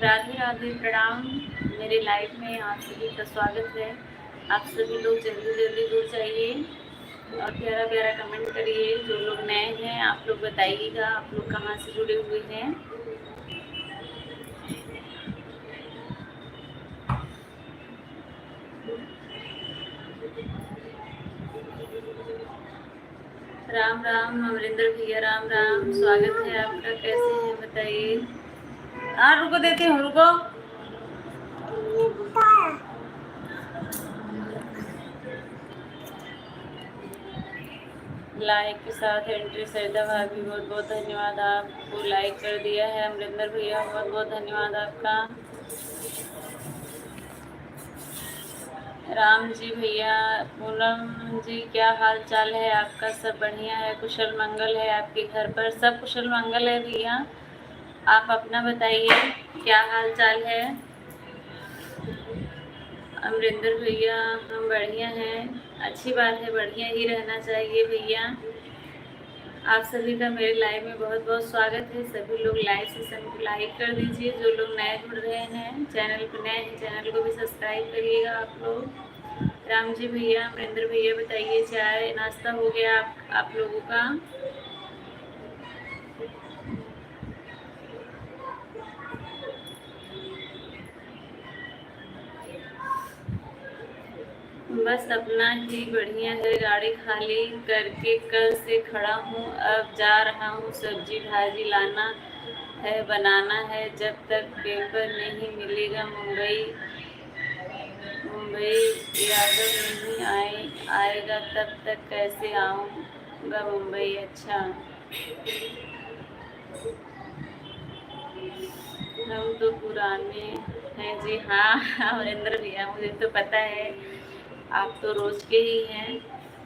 राधे राधे, प्रणाम। मेरे लाइव में आप सभी का स्वागत है। आप सभी लोग जल्दी जल्दी जुड़ जाइए और प्यारा प्यारा कमेंट करिए। जो लोग नए हैं आप लोग बताइएगा आप लोग कहाँ से जुड़े हुए हैं। राम राम अमरिंदर भैया, राम राम, स्वागत है आपका। कैसे हैं बताइए। हाँ रुको, देती हूँ, रुको। लाइक के साथ एंट्री सरिता भाभी, बहुत बहुत धन्यवाद। आपको लाइक कर दिया है अमरिंदर भैया, बहुत बहुत धन्यवाद आपका। राम जी भैया, पूनम जी, क्या हाल चाल है आपका? सब बढ़िया है, कुशल मंगल है? आपके घर पर सब कुशल मंगल है भैया? आप अपना बताइए, क्या हाल चाल है? अमरिंदर भैया, हम बढ़िया हैं। अच्छी बात है, बढ़िया ही रहना चाहिए भैया। आप सभी का मेरे लाइव में बहुत बहुत स्वागत है। सभी लोग लाइव सेशन को लाइक कर दीजिए। जो लोग नए जुड़ रहे हैं, चैनल पर नए हैं, चैनल को भी सब्सक्राइब करिएगा आप लोग। राम जी भैया, अमरिंदर भैया, बताइए चाय नाश्ता हो गया आप लोगों का? बस अपना ही बढ़िया है। गाड़ी खाली करके कल से खड़ा हूँ, अब जा रहा हूँ। सब्जी भाजी लाना है, बनाना है। जब तक पेपर नहीं मिलेगा मुंबई यादव नहीं आएगा तब तक कैसे आऊँगा मुंबई। अच्छा, हम तो पुराने हैं जी। हाँ अमरिंदर भैया, मुझे तो पता है आप तो रोज के ही हैं।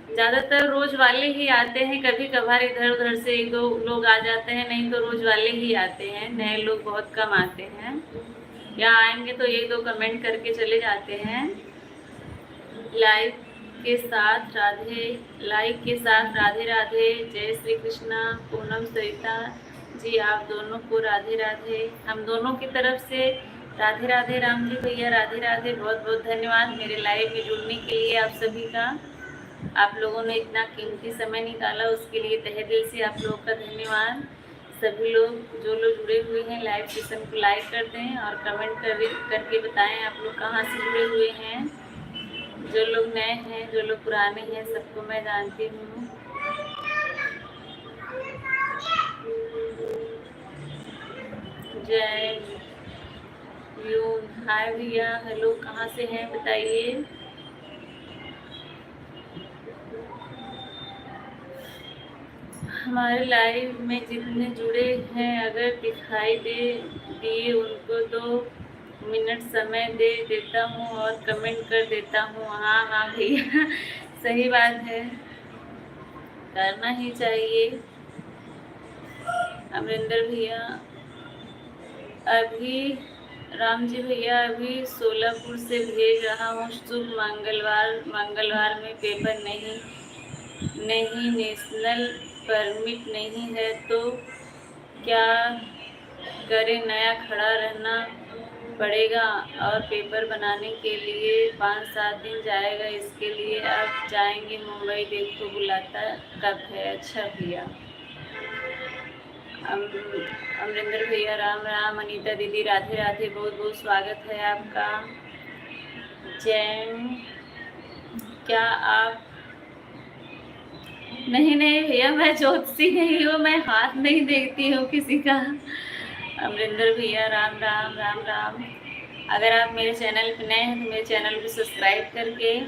ज़्यादातर रोज वाले ही आते हैं, कभी कभार इधर उधर से एक दो लोग आ जाते हैं, नहीं तो रोज वाले ही आते हैं। नए लोग बहुत कम आते हैं, या आएंगे तो एक दो कमेंट करके चले जाते हैं। लाइक के साथ राधे राधे, जय श्री कृष्णा। पूनम सरिता जी, आप दोनों को राधे राधे। हम दोनों की तरफ से राधे राधे। राम जी भैया, राधे राधे, बहुत बहुत धन्यवाद मेरे लाइव में जुड़ने के लिए आप सभी का। आप लोगों ने इतना कीमती समय निकाला, उसके लिए तहे दिल से आप लोगों का धन्यवाद। सभी लोग जो लोग जुड़े हुए हैं लाइव सेशन को लाइक कर दें और कमेंट करके बताएं आप लोग कहाँ से जुड़े हुए हैं। जो लोग नए हैं, जो लोग पुराने हैं, सबको मैं जानती हूँ। जय यू, हाय भैया, हेलो, कहाँ से हैं बताइए। हमारे लाइव में जितने जुड़े हैं अगर दिखाई दिए उनको 2 मिनट समय दे देता हूँ और कमेंट कर देता हूँ। हाँ हाँ भैया सही बात है, करना ही चाहिए। अमरिंदर भैया, अभी राम जी भैया, अभी सोलापुर से भेज रहा हूँ। शुभ मंगलवार में पेपर नहीं नेशनल परमिट नहीं है तो क्या करें? नया खड़ा रहना पड़ेगा और पेपर बनाने के लिए 5-7 दिन जाएगा। इसके लिए आप जाएंगे मुंबई, देखो बुलाता कब है। अच्छा भैया। अमरिंदर भैया, राम राम। अनीता दीदी, राधे राधे, बहुत बहुत स्वागत है आपका। जैन, क्या आप? नहीं नहीं भैया, मैं ज्योतिषी नहीं हूँ, मैं हाथ नहीं देखती हूँ किसी का। अमरिंदर भैया, राम राम राम राम। अगर आप मेरे चैनल पर नए हैं तो मेरे चैनल को सब्सक्राइब करके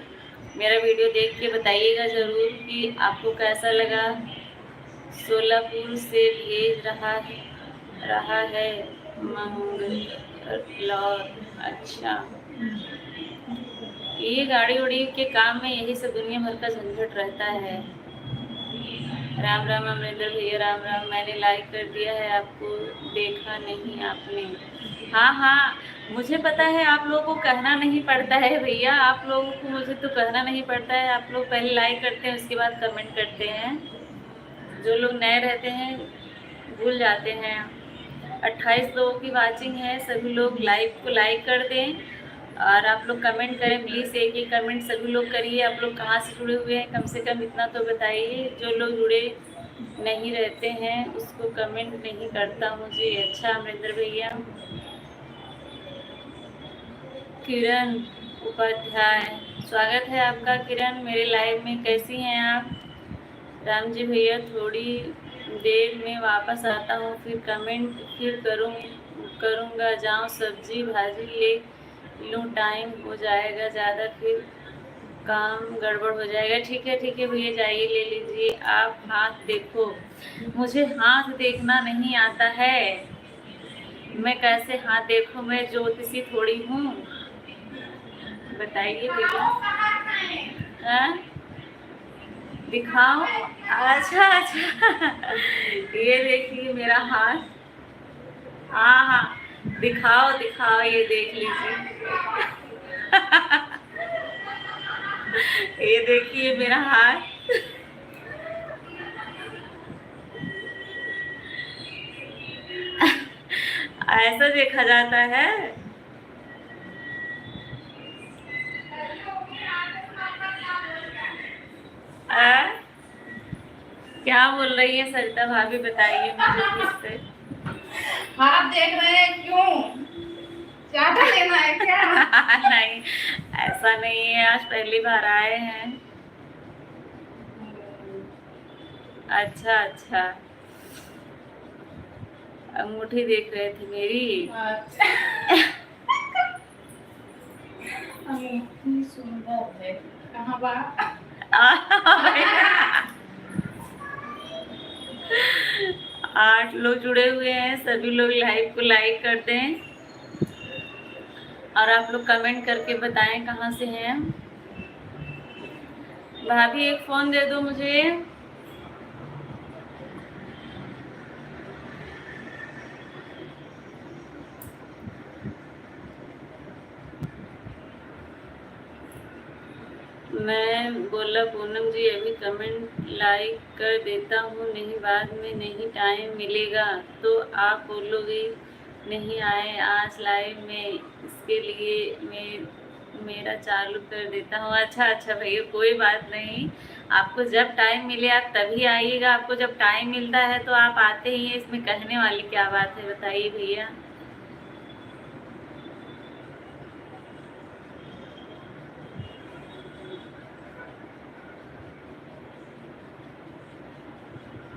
मेरा वीडियो देख के बताइएगा ज़रूर कि आपको कैसा लगा। सोलापुर से भेज रहा है मंगलौर। अच्छा, ये गाड़ी उड़ी के काम में यही सब दुनिया भर का झंझट रहता है। राम राम अमरिंदर भैया, राम राम। मैंने लाइक कर दिया है, आपको देखा नहीं आपने? हाँ हाँ, मुझे पता है आप लोगों को कहना नहीं पड़ता है भैया, आप लोगों को मुझे तो कहना नहीं पड़ता है। आप लोग पहले लाइक करते हैं, उसके बाद कमेंट करते हैं। जो लोग नए रहते हैं भूल जाते हैं। 28 लोगों की वाचिंग है। सभी लोग लाइव को लाइक कर दें और आप लोग कमेंट करें प्लीज़। एक एक कमेंट सभी लोग करिए। आप लोग कहाँ से जुड़े हुए हैं कम से कम इतना तो बताइए। जो लोग जुड़े नहीं रहते हैं उसको कमेंट नहीं करता मुझे। अच्छा अमरिंदर भैया। किरण उपाध्याय, स्वागत है आपका किरण मेरे लाइव में। कैसी हैं आप? राम जी भैया, थोड़ी देर में वापस आता हूँ, फिर कमेंट फिर करूँगा। जाऊँ सब्जी भाजी ले लूँ, टाइम हो जाएगा ज़्यादा, फिर काम गड़बड़ हो जाएगा। ठीक है भैया, जाइए ले लीजिए। आप हाथ देखो। मुझे हाथ देखना नहीं आता है। मैं कैसे हाथ देखूं? मैं ज्योतिषी थोड़ी हूँ। बताइए भैया। हाँ? दिखाओ। अच्छा अच्छा ये देखिए मेरा हाथ। हाँ हाँ, दिखाओ दिखाओ, ये देख लीजिए ये देखिए मेरा हाथ। ऐसा देखा जाता है? आ? क्या बोल रही है सरिता भाभी? बताइए मुझे फिर से। आप देख रहे हैं क्यों? चाटा लेना है क्या? नहीं, ऐसा नहीं है। आज पहली बार आए हैं। अच्छा अच्छा, अंगूठी देख रहे थे मेरी। अंगूठी सुंदर है। कहाँ बा? 8 लोग जुड़े हुए हैं। सभी लोग लाइव को लाइक कर दें और आप लोग कमेंट करके बताएं कहाँ से हैं। भाभी एक फोन दे दो मुझे। मैं बोला पूनम जी अभी कमेंट लाइक कर देता हूँ, नहीं बाद में नहीं टाइम मिलेगा तो आप बोलोगे नहीं आए आज लाइव में, इसके लिए मेरा चालू कर देता हूँ। अच्छा अच्छा भैया, कोई बात नहीं। आपको जब टाइम मिले आप तभी आइएगा। आपको जब टाइम मिलता है तो आप आते ही हैं, इसमें कहने वाली क्या बात है? बताइए भैया।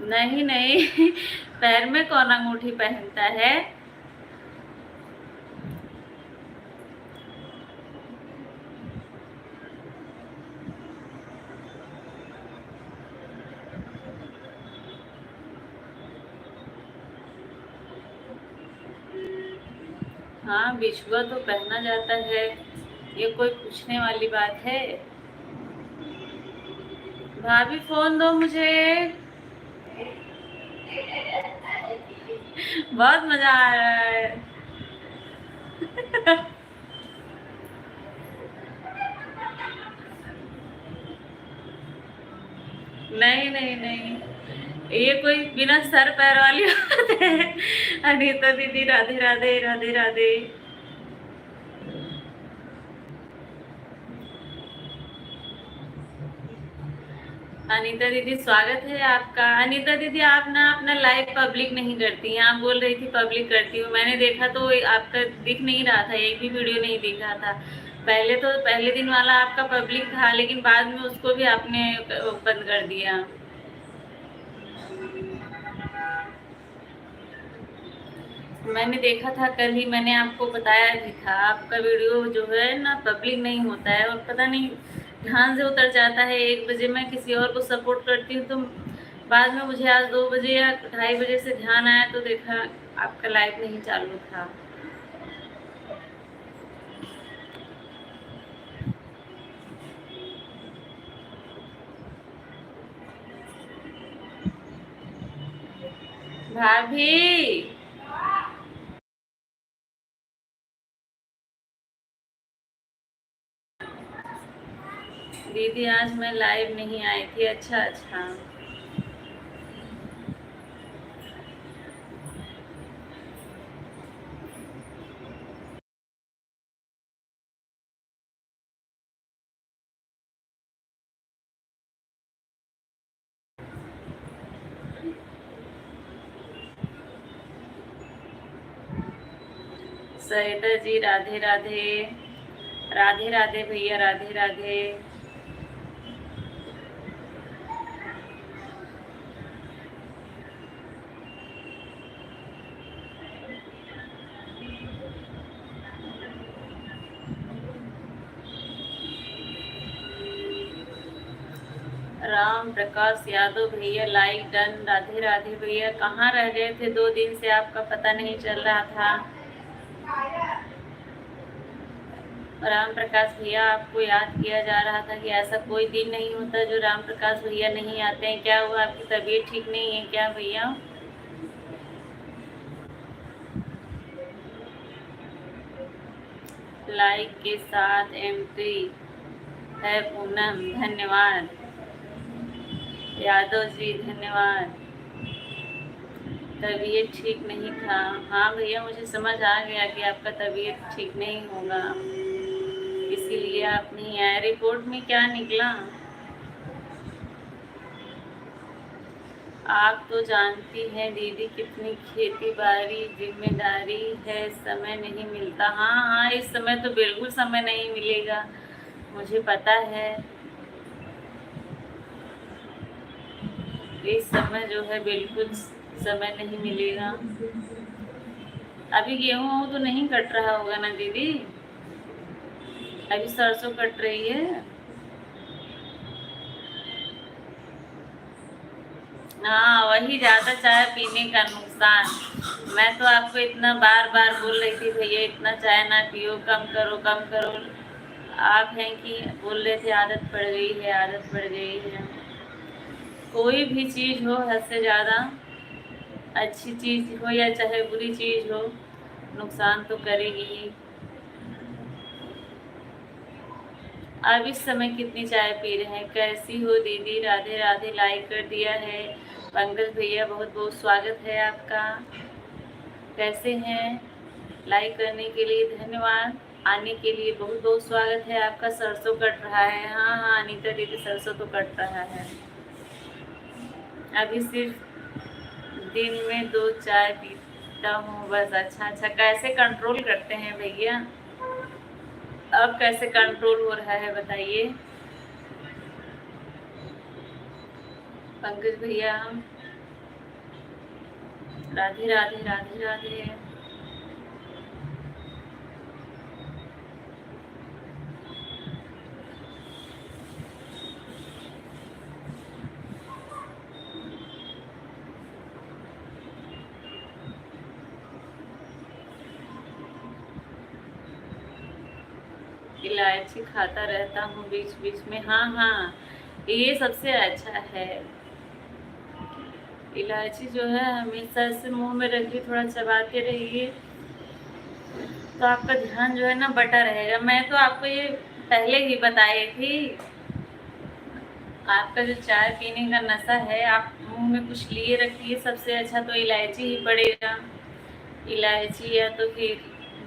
नहीं नहीं पैर में कौन अंगूठी पहनता है? हाँ, बिछुआ तो पहना जाता है, ये कोई पूछने वाली बात है? भाभी फोन दो मुझे। बहुत मजा आ रहा है नहीं नहीं नहीं, ये कोई बिना सर पैर वाली बात है। अनीता दीदी राधे राधे राधे राधे। अनीता दीदी स्वागत है आपका। अनीता दीदी आप ना अपना लाइव पब्लिक नहीं करती हैं। आप बोल रही थी पब्लिक करती हूँ, मैंने देखा तो आपका दिख नहीं रहा था, एक भी वीडियो नहीं दिखा था। पहले तो पहले दिन वाला आपका पब्लिक था, लेकिन बाद में उसको भी आपने बंद कर दिया। मैंने देखा था कल ही, मैंने आपको बताया भी था। आपका वीडियो जो है ना पब्लिक नहीं होता है और पता नहीं ध्यान से उतर जाता है। 1 बजे मैं किसी और को सपोर्ट करती हूँ तो बाद में मुझे आज 2 बजे या 2:30 बजे से ध्यान आया तो देखा आपका लाइव नहीं चालू था। भाभी दीदी आज मैं लाइव नहीं आई थी। अच्छा अच्छा, सरिता जी राधे राधे। राधे राधे भैया, राधे राधे। राम प्रकाश यादव भैया लाइक डन। राधे राधे भैया, कहाँ रह गए थे 2 दिन से, आपका पता नहीं चल रहा था। राम प्रकाश भैया, आपको याद किया जा रहा था कि ऐसा कोई दिन नहीं होता जो राम प्रकाश भैया नहीं आते हैं। क्या हुआ, आपकी तबीयत ठीक नहीं है क्या भैया? लाइक के साथ एंट्री है पूनम, धन्यवाद। यादव जी धन्यवाद। तबीयत ठीक नहीं था, हाँ भैया मुझे समझ आ गया कि आपका तबीयत ठीक नहीं होगा, इसीलिए आप नहीं आए। रिपोर्ट में क्या निकला? आप तो जानती हैं दीदी कितनी खेती बाड़ी जिम्मेदारी है, समय नहीं मिलता। हाँ हाँ, इस समय तो बिल्कुल समय नहीं मिलेगा, मुझे पता है। इस समय जो है बिल्कुल समय नहीं मिलेगा। अभी गेहूँ तो नहीं कट रहा होगा ना दीदी? अभी सरसों कट रही है। हाँ, वही ज़्यादा चाय पीने का नुकसान। मैं तो आपको इतना बार बार बोल रही थी भैया इतना चाय ना पियो, कम करो कम करो। आप हैं कि बोल रहे थे आदत पड़ गई है, आदत पड़ गई है। कोई भी चीज़ हो हद से ज़्यादा, अच्छी चीज़ हो या चाहे बुरी चीज़ हो, नुकसान तो करेगी ही। अब इस समय कितनी चाय पी रहे हैं? कैसी हो दीदी? राधे राधे। लाइक कर दिया है पंकज भैया, बहुत बहुत स्वागत है आपका। कैसे हैं? लाइक करने के लिए धन्यवाद, आने के लिए बहुत बहुत स्वागत है आपका। सरसों कट रहा है? हाँ हाँ अनीता दीदी, सरसों तो कट रहा है। अभी सिर्फ दिन में 2 चाय पीता हूँ बस। अच्छा अच्छा, कैसे कंट्रोल करते हैं भैया? अब कैसे कंट्रोल हो रहा है बताइए पंकज भैया। राधे राधे, राधे राधे। इलायची खाता रहता हूँ बीच बीच में। हाँ हाँ, ये सबसे अच्छा है। इलायची जो है हमेशा से मुंह में रखिए, थोड़ा चबाते रहिए, तो आपका ध्यान जो है ना बटा रहेगा। मैं तो आपको ये पहले ही बताई थी, आपका जो चाय पीने का नशा है, आप मुंह में कुछ लिए रखिए, सबसे अच्छा तो इलायची ही पड़ेगा। इलायची या तो फिर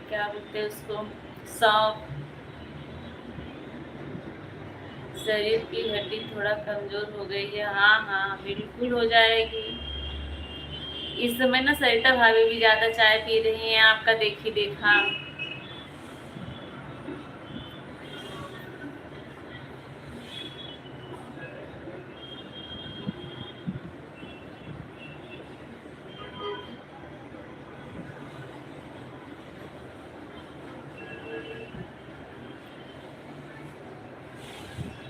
क्या बोलते हैं उसको, सौंफ। शरीर की हड्डी थोड़ा कमजोर हो गई है। हाँ हाँ बिल्कुल हो जाएगी। इस समय ना सरिता भाभी भी ज्यादा चाय पी रही हैं, आपका देखी देखा।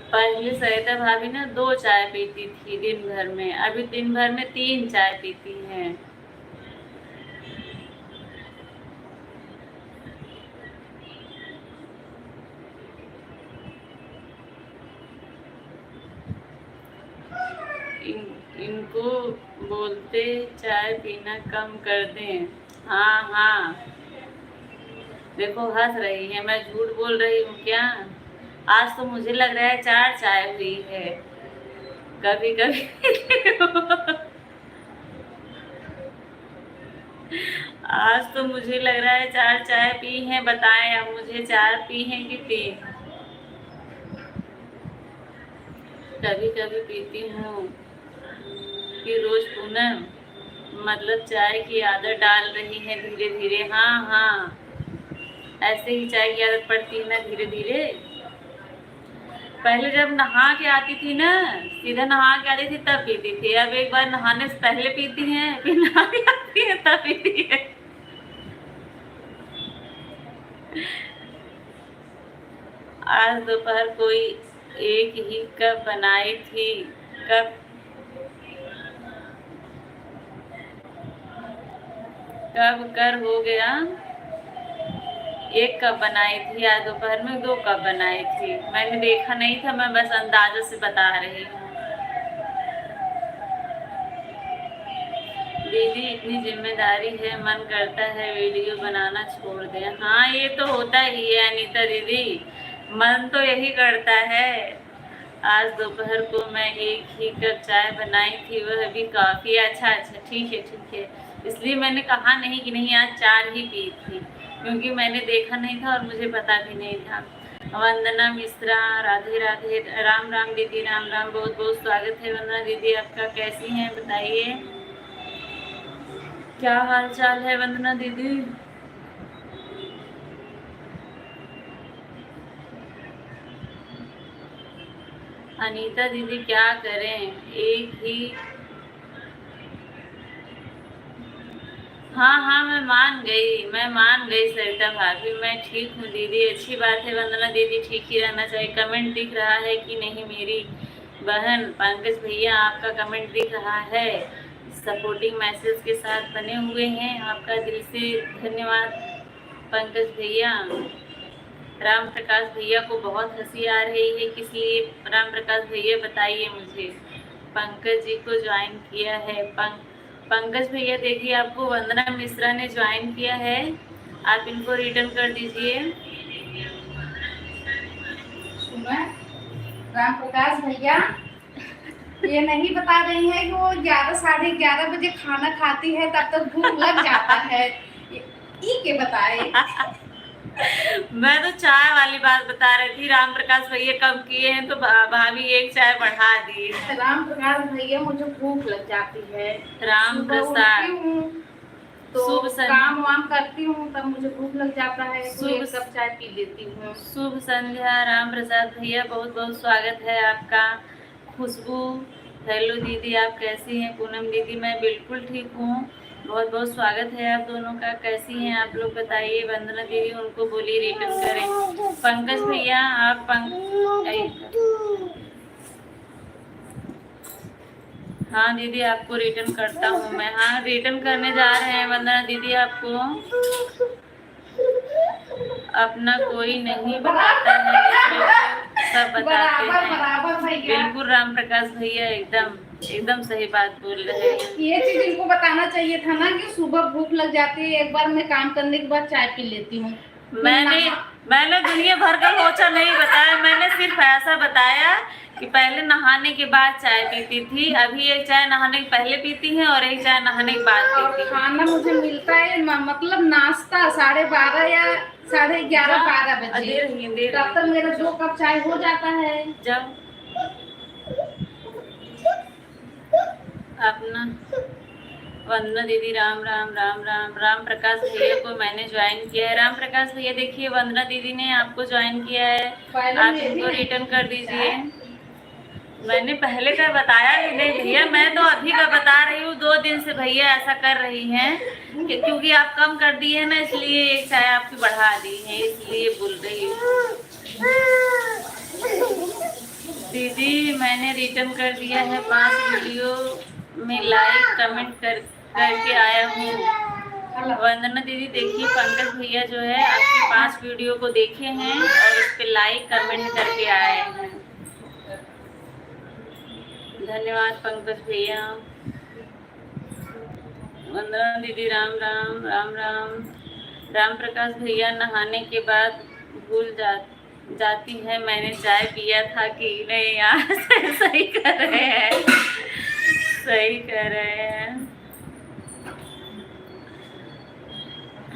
पहले सरिता भाभी ना 2 चाय पीती थी दिन भर में, अभी दिन भर में 3 चाय पीती हैं। इनको बोलते चाय पीना कम कर दें। हाँ हाँ, देखो हंस रही है, मैं झूठ बोल रही हूँ क्या? आज तो मुझे लग रहा है 4 चाय हुई है कभी कभी। आज तो मुझे लग रहा है 4 चाय पी हैं। बताएं अब मुझे 4 पी हैं कि 3? कभी कभी पीती हूँ कि रोज पूनम, मतलब चाय की आदत डाल रही है धीरे धीरे। हाँ हाँ, ऐसे ही चाय की आदत पड़ती है ना धीरे धीरे। पहले जब नहा के आती थी ना, सीधा नहा के आती थी तब पीती थी। अब एक बार नहाने से पहले पीती हैं, फिर नहा के आती है तब पीती है। आज दोपहर कोई एक ही कप बनाई थी। कब कब कर हो गया। एक कप बनाई थी, आज दोपहर में 2 कप बनाई थी। मैंने देखा नहीं था, मैं बस अंदाजे से बता रही हूँ। दीदी इतनी जिम्मेदारी है, मन करता है वीडियो बनाना छोड़ दें। हाँ ये तो होता ही है अनीता दीदी, मन तो यही करता है। आज दोपहर को मैं एक ही कप चाय बनाई थी, वह भी काफ़ी। अच्छा अच्छा, ठीक है ठीक है। इसलिए मैंने कहा नहीं कि नहीं आज 4 ही पी थी, क्योंकि मैंने देखा नहीं था और मुझे पता भी नहीं था। वंदना मिश्रा, राधे राधे, राम राम दीदी, राम राम, बहुत बहुत स्वागत है वंदना दीदी आपका। कैसी हैं बताइए, क्या हाल चाल है वंदना दीदी। अनीता दीदी क्या करें, एक ही। हाँ हाँ मैं मान गई सरिता भाभी, मैं ठीक हूँ दीदी। अच्छी बात है वंदना दीदी, ठीक ही रहना चाहिए। कमेंट दिख रहा है कि नहीं मेरी बहन पंकज भैया, आपका कमेंट दिख रहा है, सपोर्टिंग मैसेज के साथ बने हुए हैं। आपका दिल से धन्यवाद पंकज भैया। राम प्रकाश भैया को बहुत हंसी आ रही है, किस लिए राम प्रकाश भैया बताइए मुझे। पंकज जी को ज्वाइन किया है। पंकज भैया देखिए, आपको वंदना मिश्रा ने ज्वाइन किया है, आप इनको रिटर्न कर दीजिए। राम प्रकाश भैया ये नहीं बता रही है कि वो 11 साढ़े 11 बजे खाना खाती है, तब तक भूख लग जाता है। ये के बताए। मैं तो चाय वाली बात बता रही थी, राम प्रकाश भैया कम किए हैं तो भाभी एक चाय बढ़ा दी। राम प्रकाश भैया मुझे भूख लग जाती है, राम प्रसाद तो शुभ काम वाम करती हूँ तब मुझे भूख लग जाता है, तो शुभ एक कप चाय पी लेती हूँ। शुभ संध्या राम प्रसाद भैया, बहुत बहुत स्वागत है आपका। खुशबू, हेलो दीदी आप कैसी हैं। पूनम दीदी मैं बिल्कुल ठीक हूँ, बहुत बहुत स्वागत है आप दोनों का। कैसी हैं आप लोग बताइए। वंदना दीदी उनको बोलिए रिटर्न करें। पंकज भैया आप हाँ दीदी आपको रिटर्न करता हूँ मैं। हाँ रिटर्न करने जा रहे हैं वंदना दीदी आपको। अपना कोई नहीं बताता है, सब बताते हैं। बिल्कुल राम प्रकाश भैया एकदम एकदम सही बात बोल रहे हैं। ये चीज इनको बताना चाहिए था ना कि सुबह भूख लग जाती है, एक बार मैं काम करने के बाद चाय पी लेती हूँ। मैंने दुनिया भर का लोचा नहीं बताया, मैंने सिर्फ ऐसा बताया कि पहले नहाने के बाद चाय पीती थी, अभी एक चाय नहाने के पहले पीती है और एक चाय नहाने के बाद पीती है। खाना मुझे मिलता है मतलब नाश्ता 12:30 या 11:30-12 बजे, तब तक मेरा 2 कप चाय हो जाता है। जब अपना वंदना दीदी राम राम राम राम। राम प्रकाश भैया को मैंने ज्वाइन किया है। राम प्रकाश भैया देखिए वंदना दीदी ने आपको ज्वाइन किया है, आप इनको रिटर्न कर दीजिए। मैंने पहले का बताया ही नहीं भैया, मैं तो अभी का बता रही हूँ। 2 दिन से भैया ऐसा कर रही हैं कि क्योंकि आप कम कर दी है ना, इसलिए एक चाय आपकी बढ़ा दी है, इसलिए बोल रही हूँ। दीदी मैंने रिटर्न कर दिया है, 5 वीडियो में लाइक कमेंट करके आया हूँ। वंदना दीदी देखिए पंकज भैया जो है आपकी 5 वीडियो को देखे हैं और उस पर लाइक कमेंट करके आए हैं। धन्यवाद पंकज भैया। वंदना दीदी राम राम राम राम। राम प्रकाश भैया नहाने के बाद भूल जाती है मैंने चाय पिया था कि नहीं। यार सही कर रहे हैं, सही कर रहे हैं।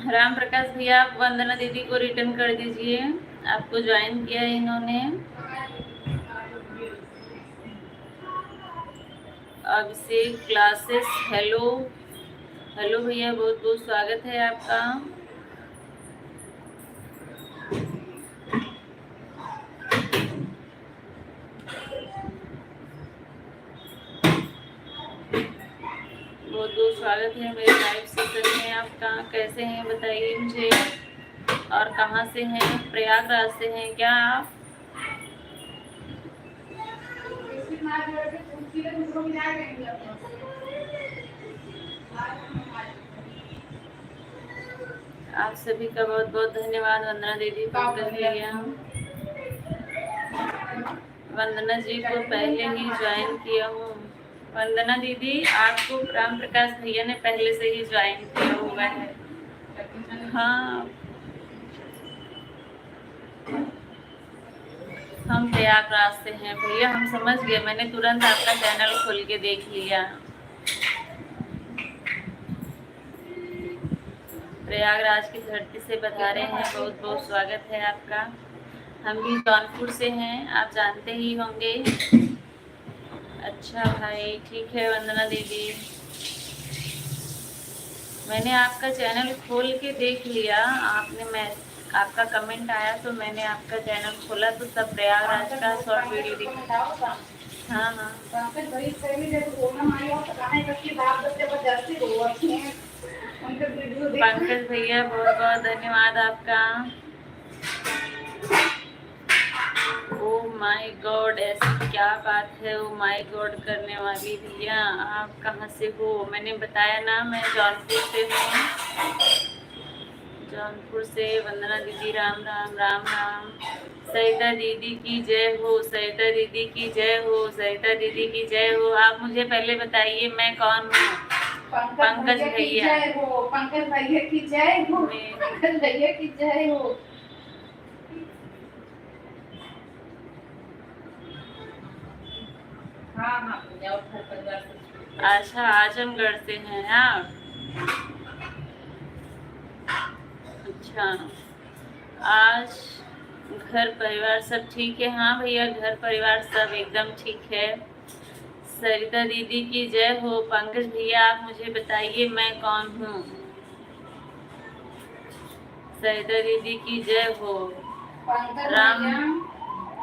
राम प्रकाश भैया आप वंदना दीदी को रिटर्न कर दीजिए, आपको ज्वाइन किया है इन्होंने। अभिषेक क्लासेस, हेलो हेलो भैया बहुत बहुत स्वागत है आपका। बहुत स्वागत है मेरे लाइव सेशन में आपका। कैसे हैं बताइए मुझे, और कहाँ से हैं? प्रयागराज से हैं क्या आप? आप सभी का बहुत बहुत धन्यवाद। वंदना दीदी, पंकज भैया, वंदना जी को पहले ही ज्वाइन किया हूँ। वंदना दीदी, आपको राम प्रकाश भैया ने पहले से ही ज्वाइन किया हुआ है। हाँ, हम प्रयागराज से हैं भैया। हम समझ गए, मैंने तुरंत आपका चैनल खोल के देख लिया। प्रयागराज की धरती से पधारे हैं, बहुत बहुत स्वागत है आपका। हम भी जौनपुर से हैं, आप जानते ही होंगे। अच्छा भाई, ठीक है वंदना दीदी। मैंने आपका चैनल खोल के देख लिया। आपका कमेंट आया तो मैंने आपका चैनल खोला तो सब प्रयागराज का शॉर्ट वीडियो दिखा। हाँ हाँ, पंकज भैया बहुत बहुत धन्यवाद आपका। ओ माय गॉड, ऐसी क्या बात है? ओ माय गॉड करने वाली भैया, आप कहाँ से हो? मैंने बताया ना, मैं जौनपुर से हूँ। जौनपुर से। वंदना दीदी, राम राम राम राम। सरिता दीदी की जय हो, सरिता दीदी की जय हो, सरिता दीदी की जय हो। आप मुझे पहले बताइए मैं कौन हूँ? पंकज भैया। पंकज भैया की जय हो, पंकज भैया की जय हो। हाँ हाँ, घर परिवार से। अच्छा, आजमगढ़ से हैं आप? अच्छा, आज घर परिवार सब ठीक है? हाँ भैया, घर परिवार सब एकदम ठीक है। सरिता दीदी की जय हो। पंकज भैया, आप मुझे बताइए मैं कौन हूँ? सरिता दीदी की जय हो। राम,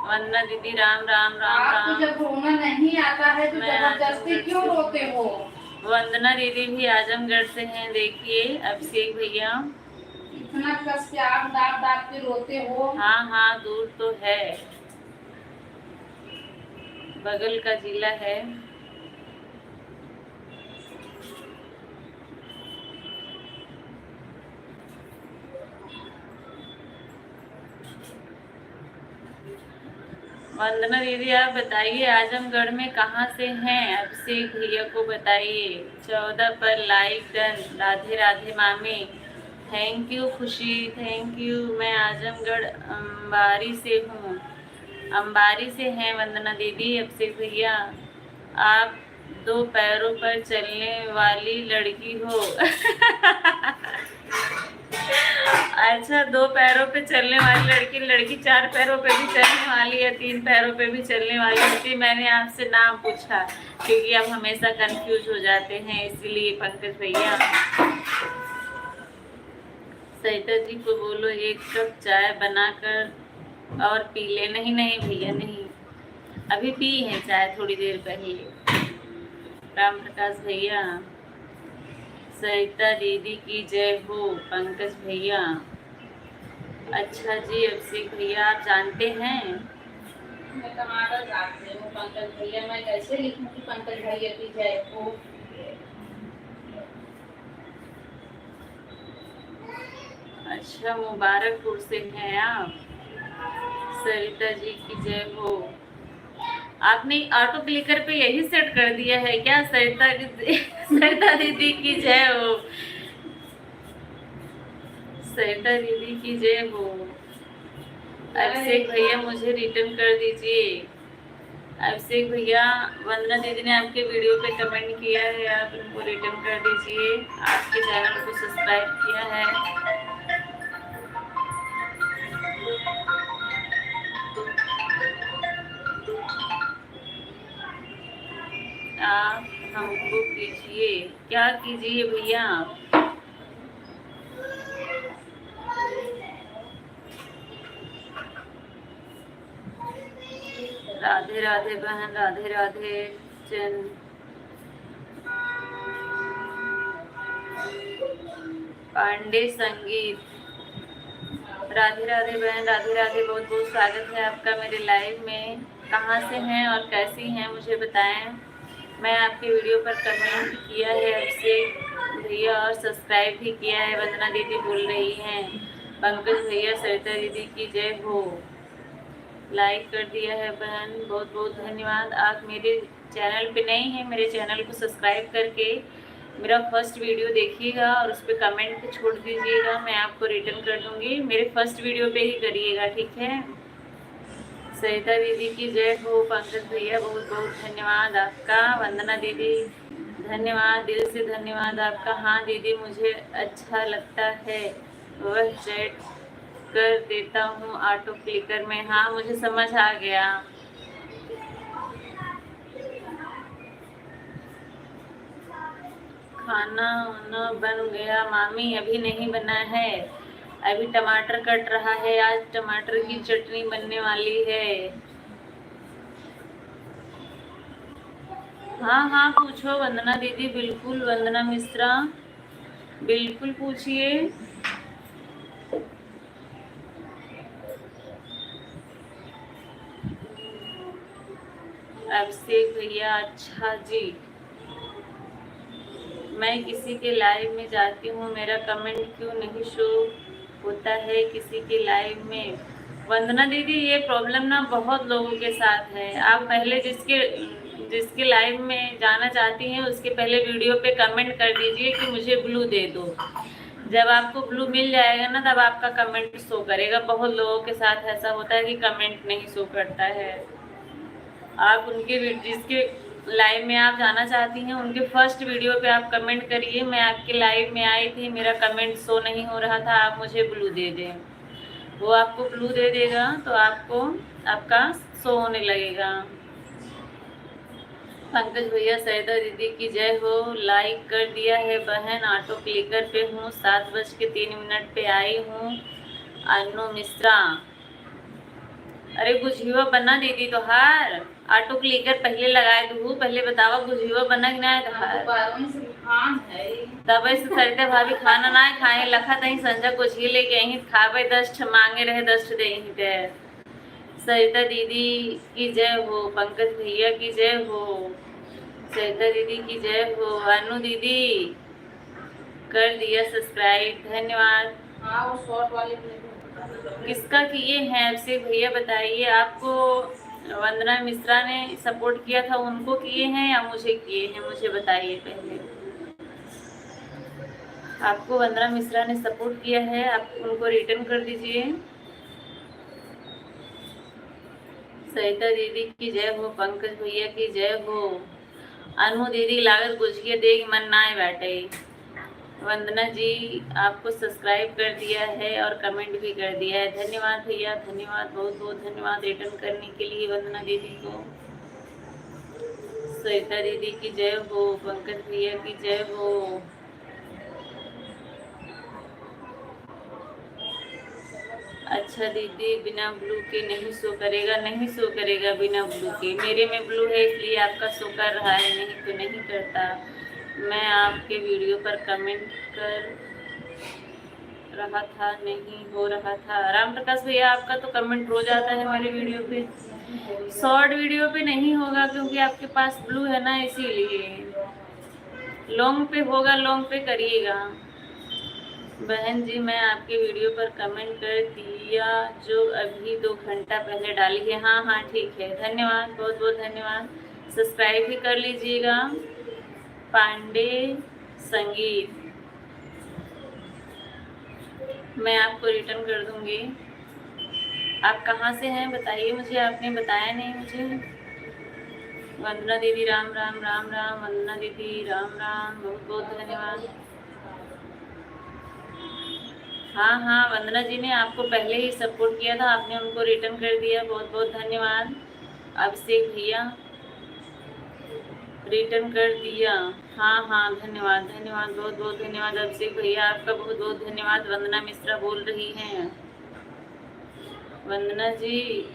वंदना दीदी, राम राम राम आपको राम। जब रोना नहीं आता है तो जबरदस्ती क्यों रोते हो? वंदना दीदी भी आजमगढ़ से हैं। देखिए अभिषेक भैया, इतना कस के आप दाब दाब के रोते हो। हाँ हाँ, दूर तो है, बगल का जिला है। वंदना दीदी, आप बताइए आजमगढ़ में कहाँ से हैं? अभिषेक भैया को बताइए। 14 पर लाइक डन। राधे राधे मामी, थैंक यू खुशी, थैंक यू। मैं आजमगढ़ अंबारी से हूँ। अंबारी से हैं वंदना दीदी। अभिषेक भैया, आप 2 पैरों पर चलने वाली लड़की हो। अच्छा, 2 पैरों पे चलने वाली लड़की, लड़की 4 पैरों पे भी चलने वाली है, 3 पैरों पे भी चलने वाली होती। मैंने आपसे नाम पूछा क्योंकि आप हमेशा कंफ्यूज हो जाते हैं, इसीलिए। पंकज भैया, सरिता जी को बोलो 1 कप चाय बनाकर और पी ले। नहीं नहीं भैया, नहीं, अभी पी है चाय थोड़ी देर पहले। राम प्रकाश भैया, सरिता दीदी की जय हो। पंकज भैया, अच्छा जी। अभिषेक भैया, आप जानते हैं? मैं टमाटर काटती हूँ। पंकज भैया, मैं कैसे लिखूं कि पंकज भैया की जय हो? अच्छा, मुबारकपुर से हैं आप। सरिता जी की जय हो। आपने ऑटो क्लिकर पे यही सेट कर दिया है क्या? सरिता सरिता दीदी की जय हो। सरिता दीदी की जय हो। अभिषेक भैया, मुझे रिटर्न कर दीजिए। अभिषेक भैया, वंदना दीदी ने आपके वीडियो पे कमेंट किया है, आप उनको रिटर्न कर दीजिए। आपके चैनल को सब्सक्राइब किया है। आप हमको कीजिए। क्या कीजिए भैया? आप राधे राधे बहन, राधे राधे। चंद पांडे संगीत, राधे राधे बहन, राधे राधे, बहुत बहुत स्वागत है आपका मेरे लाइव में। कहाँ से हैं और कैसी हैं मुझे बताएं। मैं आपकी वीडियो पर कमेंट किया है अभिषेक भैया और सब्सक्राइब भी किया है। वंदना दीदी बोल रही हैं, पंकज भैया सरिता दीदी की जय हो, लाइक कर दिया है बहन, बहुत बहुत धन्यवाद। आप मेरे चैनल पे नए हैं, मेरे चैनल को सब्सक्राइब करके मेरा फर्स्ट वीडियो देखिएगा और उस पर कमेंट छोड़ दीजिएगा, मैं आपको रिटर्न कर दूंगी। मेरे फर्स्ट वीडियो पे ही करिएगा, ठीक है। सरिता दीदी की जय हो, पंकज भैया बहुत बहुत धन्यवाद आपका। वंदना दीदी धन्यवाद, दिल से धन्यवाद आपका। हाँ दीदी, मुझे अच्छा लगता है वह चैट कर देता हूँ ऑटो क्लिकर में। हाँ मुझे समझ आ गया। खाना वाना बन गया मामी? अभी नहीं बना है, अभी टमाटर कट रहा है। आज टमाटर की चटनी बनने वाली है। हाँ हाँ पूछो वंदना दीदी, बिल्कुल वंदना मिश्रा, बिल्कुल पूछिए। अभिषेक भैया, अच्छा जी। मैं किसी के लाइव में जाती हूँ, मेरा कमेंट क्यों नहीं शो होता है किसी के लाइव में? वंदना दीदी, ये प्रॉब्लम ना बहुत लोगों के साथ है। आप पहले जिसके लाइव में जाना चाहती हैं उसके पहले वीडियो पे कमेंट कर दीजिए कि मुझे ब्लू दे दो। जब आपको ब्लू मिल जाएगा ना, तब आपका कमेंट शो करेगा। बहुत लोगों के साथ ऐसा होता है कि कमेंट नहीं शो करता है। आप जिसके लाइव में आप जाना चाहती हैं उनके फर्स्ट वीडियो पे आप कमेंट करिए, मैं आपके लाइव में आई थी, मेरा कमेंट शो नहीं हो रहा था, आप मुझे ब्लू दे दें। वो आपको ब्लू दे देगा तो आपको आपका शो होने लगेगा। पंकज भैया, सरिता दीदी की जय हो, लाइक कर दिया है बहन। ऑटो क्लिकर पे हूँ, 7:03 पे आई हूँ। अनु मिश्रा, अरे गुझियो बना दीदी तोहार? ऑटो क्लिकर पहले लगाए दू, पहले बतावा गुझियो बना कि ना तब से सरिता भाभी खाना ना खाए लखा तही संजा गुझियो लेके आई खावे, 10 मांगे रहे 10 दे दे। सरिता दीदी की जय हो, पंकज भैया की जय हो, सरिता दीदी की जय हो। अनु दीदी कर दिया सब्सक्राइब, धन्यवाद। हाँ वो शॉर्ट वाले किसका किए हैं अभिषेक भैया बताइए। आपको वंदना मिश्रा ने सपोर्ट किया था, उनको किए हैं या मुझे किए हैं, मुझे बताइए पहले। आपको वंदना मिश्रा ने सपोर्ट किया है, आप उनको रिटर्न कर दीजिए। सरिता दीदी की जय हो, पंकज भैया की जय हो। अनु दीदी लागत गुझिया देगी मन ना बैठे। वंदना जी आपको सब्सक्राइब कर दिया है और कमेंट भी कर दिया है, धन्यवाद भैया, धन्यवाद, बहुत बहुत धन्यवाद रिटर्न करने के लिए वंदना दीदी को। सरिता दीदी की जय हो, पंकज भैया की जय हो। अच्छा दीदी, बिना ब्लू के नहीं शो करेगा? नहीं शो करेगा बिना ब्लू के, मेरे में ब्लू है इसलिए आपका शो कर रहा है, नहीं तो नहीं करता। मैं आपके वीडियो पर कमेंट कर रहा था, नहीं हो रहा था। राम प्रकाश भैया, आपका तो कमेंट रोज आता है मेरे वीडियो पे, शॉर्ट वीडियो पे नहीं होगा क्योंकि आपके पास ब्लू है ना, इसीलिए। लॉन्ग पे होगा, लॉन्ग पे करिएगा। बहन जी, मैं आपके वीडियो पर कमेंट कर दिया जो अभी 2 घंटा पहले डाली है। हाँ हाँ ठीक है, धन्यवाद, बहुत बहुत धन्यवाद। सब्सक्राइब भी कर लीजिएगा। पांडे संगीत, मैं आपको रिटर्न कर दूंगी। आप कहाँ से हैं बताइए मुझे, आपने बताया नहीं मुझे। वंदना दीदी राम राम, राम राम, वंदना दीदी राम राम, बहुत बहुत धन्यवाद। हाँ हाँ, वंदना जी ने आपको पहले ही सपोर्ट किया था, आपने उनको रिटर्न कर दिया, बहुत बहुत धन्यवाद। अभिषेक भैया रिटर्न कर दिया, हाँ हाँ धन्यवाद, धन्यवाद, बहुत बहुत धन्यवाद अभिषेक भैया, आपका बहुत बहुत धन्यवाद। वंदना मिश्रा बोल रही हैं। वंदना जी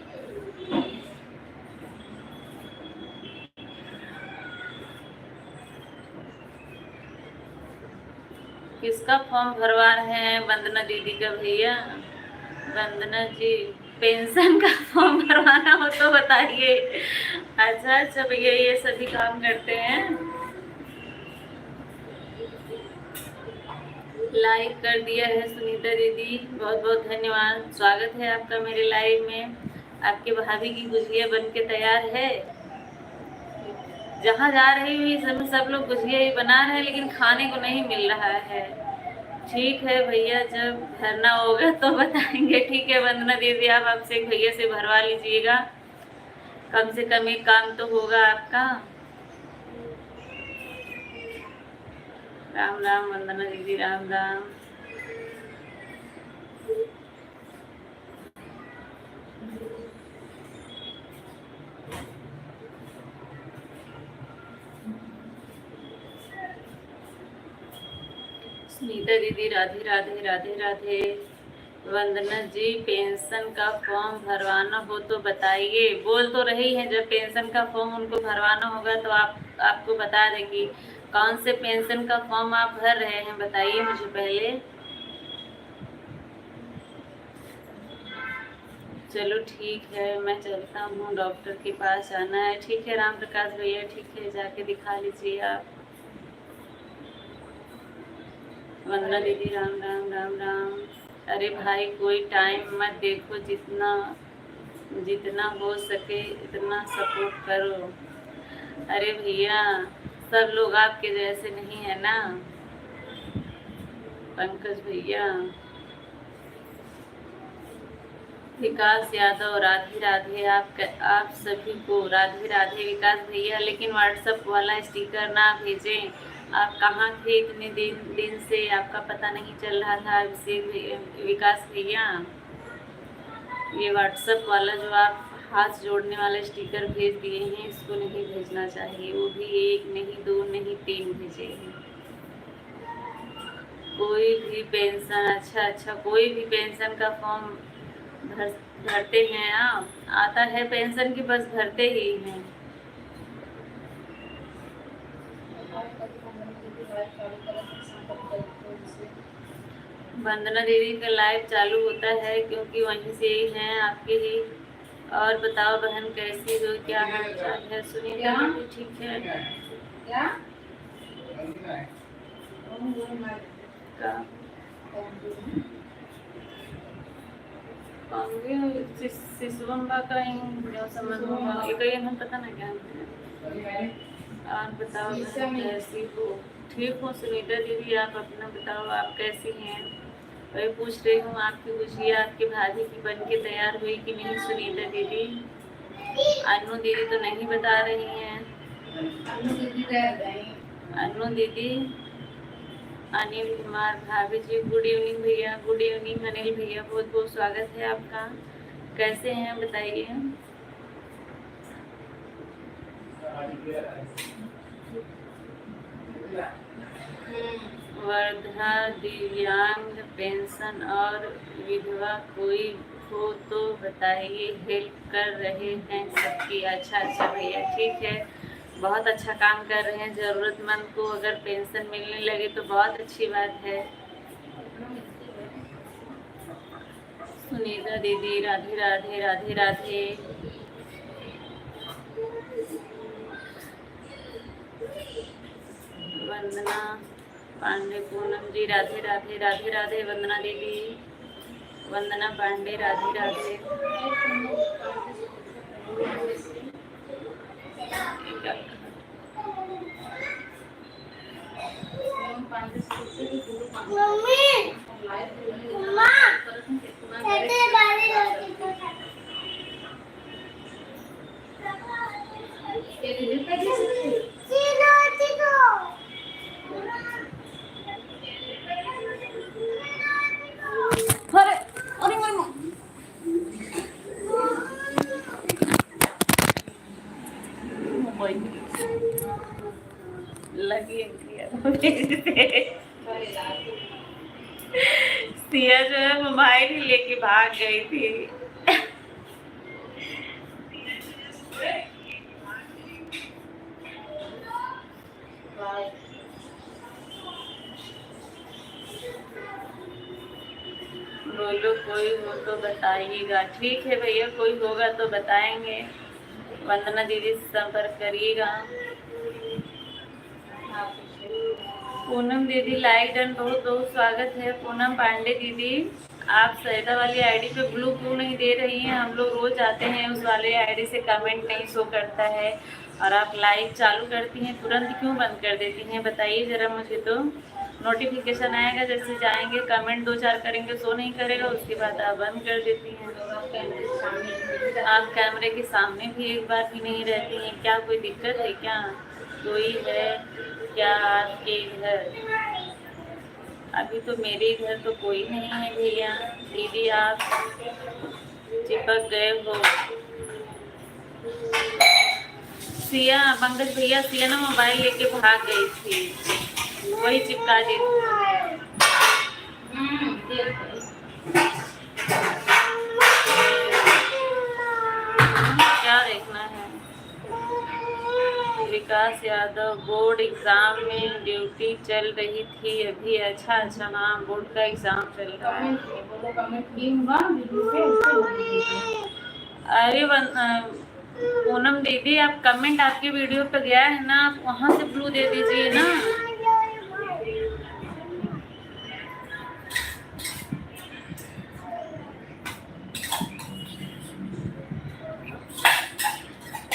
किसका फॉर्म भरवा रहे हैं वंदना दीदी का भैया? वंदना जी, पेंशन का फॉर्म भरवाना हो तो बताइए। अच्छा अच्छा भैया, ये सभी काम करते हैं। लाइक कर दिया है सुनीता दीदी, बहुत बहुत धन्यवाद। स्वागत है आपका मेरे लाइव में। आपके भाभी की गुजिया बन के तैयार है। जहाँ जा रही हुई समय सब लोग गुजिया ही बना रहे हैं, लेकिन खाने को नहीं मिल रहा है। ठीक है भैया, जब भरना होगा तो बताएंगे। ठीक है वंदना दीदी, आप आपसे एक भैया से भरवा लीजिएगा, कम से कम एक काम तो होगा आपका। राम राम वंदना दीदी, राम राम। सुनीता दीदी, राधे राधे राधे राधे। वंदना जी, पेंशन का फॉर्म भरवाना हो तो बताइए। बोल तो रही हैं, जब पेंशन का फॉर्म उनको भरवाना होगा तो आपको बता देंगी। कौन से पेंशन का फॉर्म आप भर रहे हैं बताइए मुझे पहले। चलो ठीक है, मैं चलता हूँ, डॉक्टर के पास जाना है। ठीक है राम प्रकाश भैया, ठीक है, जाके दिखा लीजिए आप। वंदना दीदी, राम राम राम राम। अरे भाई, कोई टाइम मत देखो, जितना जितना हो सके इतना सपोर्ट करो। अरे भैया, सब लोग आपके जैसे नहीं है ना। पंकज भैया, विकास यादव, राधे राधे। आप सभी को राधे राधे। विकास भैया, लेकिन व्हाट्सएप वाला स्टिकर ना भेजें। आप कहाँ थे इतने दिन से, आपका पता नहीं चल रहा था। अभिषेक विकास भैया, ये व्हाट्सएप वाला जो आप हाथ जोड़ने वाला स्टिकर भेज दिए हैं, इसको नहीं भेजना चाहिए। वो भी एक नहीं, दो नहीं, 3 भेजे हैं। कोई भी पेंशन, अच्छा अच्छा, कोई भी पेंशन का फॉर्म भरते हैं आप? आता है पेंशन की, बस भरते ही हैं। वंदना दीदी का लाइव चालू होता है क्योंकि वहीं से ही हैं आपके ही। और बताओ बहन, कैसी हो, क्या हाल चाल है? सुनीता दीदी, ठीक है क्या? शिशुअम्बा का जो संबंध होगा ये हम पता ना क्या। और बताओ बहन, कैसी हो? ठीक हो सुनीता दीदी, आप अपना बताओ, आप कैसी हैं? वही पूछ रही हूँ, आपकी गुजिया आपकी भाभी की बन के तैयार हुई कि नहीं सुनीता दीदी? अनु दीदी तो नहीं बता रही हैं। अनु दीदी, अनिल कुमार, भाभी जी गुड इवनिंग भैया, गुड इवनिंग अनिल भैया, बहुत बहुत स्वागत है आपका। कैसे हैं बताइए। वर्धा दिव्यांग पेंशन और विधवा कोई हो तो बताइए, हेल्प कर रहे हैं सबकी। अच्छा अच्छा भैया, ठीक है, बहुत अच्छा काम कर रहे हैं। ज़रूरतमंद को अगर पेंशन मिलने लगे तो बहुत अच्छी बात है। सुनीता दीदी, राधे राधे राधे राधे। वंदना पांडे, पूनम जी, राधे राधे राधे राधे। वंदना दीदी, वंदना पांडे, राधे राधे। लगी सिया जो है मोबाइल ही लेके भाग गई थी। बोलो कोई हो तो बताइएगा। ठीक है भैया, कोई होगा तो बताएंगे। वंदना दीदी से संपर्क करिएगा। पूनम दीदी लाइक डन, बहुत बहुत स्वागत है। पूनम पांडे दीदी, आप सरिता वाली आईडी पे ब्लू क्यों नहीं दे रही हैं? हम लोग रोज आते हैं, उस वाले आईडी से कमेंट नहीं शो करता है, और आप लाइक चालू करती हैं तुरंत क्यों बंद कर देती हैं? बताइए ज़रा मुझे। तो नोटिफिकेशन आएगा, जैसे जाएंगे कमेंट 2-4 करेंगे, शो नहीं करेगा, उसके बाद आप बंद कर देती हैं। आप कैमरे के सामने भी एक बार भी नहीं रहती हैं, क्या कोई दिक्कत है क्या? कोई है क्या आपके घर? अभी तो मेरे घर तो कोई नहीं है भैया। दीदी आप चिपक गए हो। सिया, पंकज भैया, सिया ना मोबाइल लेके भाग गई थी, वही चिपका दी। क्या देखना है? विकास यादव, बोर्ड एग्जाम में ड्यूटी चल रही थी अभी। अच्छा अच्छा, हाँ बोर्ड का एग्जाम चल रहा है। अरे पूनम दीदी, आप कमेंट आपके वीडियो पे गया है ना, आप वहाँ से ब्लू दे दीजिए ना।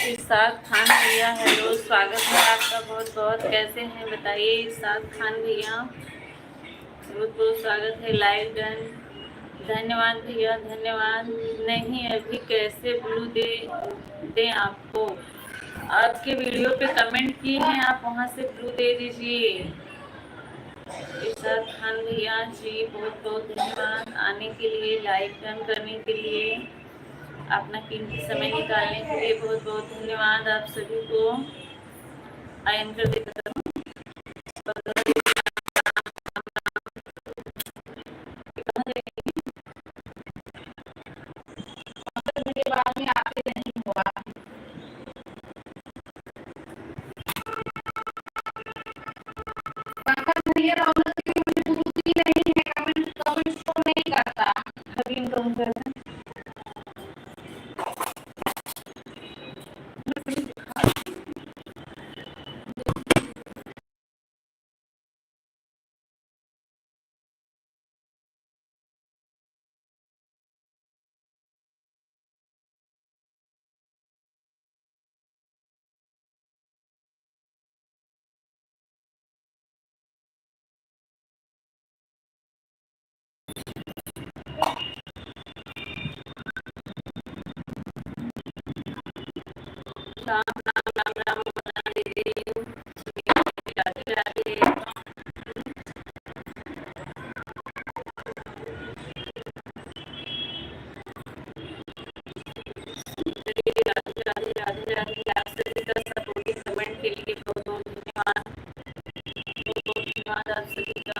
इरशाद खान भैया, हेलो, स्वागत है आपका बहुत बहुत। कैसे हैं बताइए इरशाद खान भैया, बहुत बहुत स्वागत है। लाइव डन, धन्यवाद भैया, धन्यवाद। नहीं अभी कैसे ब्लू दें आपको? आपके वीडियो पे कमेंट किए हैं, आप वहाँ से ब्लू दे दीजिए। इरशाद खान भैया जी, बहुत बहुत धन्यवाद आने के लिए, लाइक डन करने के लिए, अपना कीमती समय निकालने के लिए बहुत बहुत धन्यवाद आप सभी को। आयन कर देता हूँ। बाद में आते नहीं हुआ। नहीं है, कमेंट शो नहीं करता। अभी इनकम करना राम राम राम राम बना दीदी, राधे राधे। राधे राधे राधे राधे। आप सभी का सपोर्टिव कमेंट के लिए बहुत बहुत धन्यवाद, बहुत बहुत धन्यवाद आप सभी का।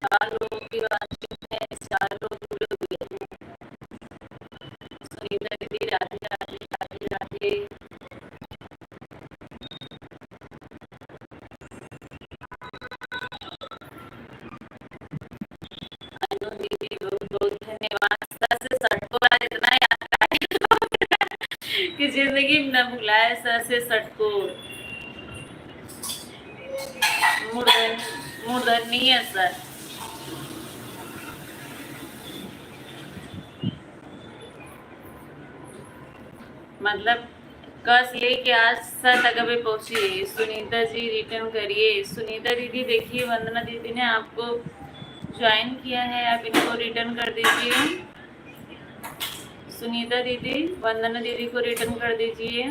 चार लोगों की बात है, 4 लोग पूरे हुए हैं। सुनीता दीदी, राधे राधे राधे राधे। अनु दीदी, बहुत बहुत धन्यवाद। सर से सटको आज इतना याद आया कि जिंदगी में न भुलाए सर से सटको। मूर्धन्य है सर। मतलब कस लेके आज सर तक अभी पहुंची। सुनीता जी रिटर्न करिए। सुनीता दीदी देखिए, वंदना दीदी ने आपको ज्वाइन किया है, आप इनको रिटर्न कर दीजिए। सुनीता दीदी, वंदना दीदी को रिटर्न कर दीजिए।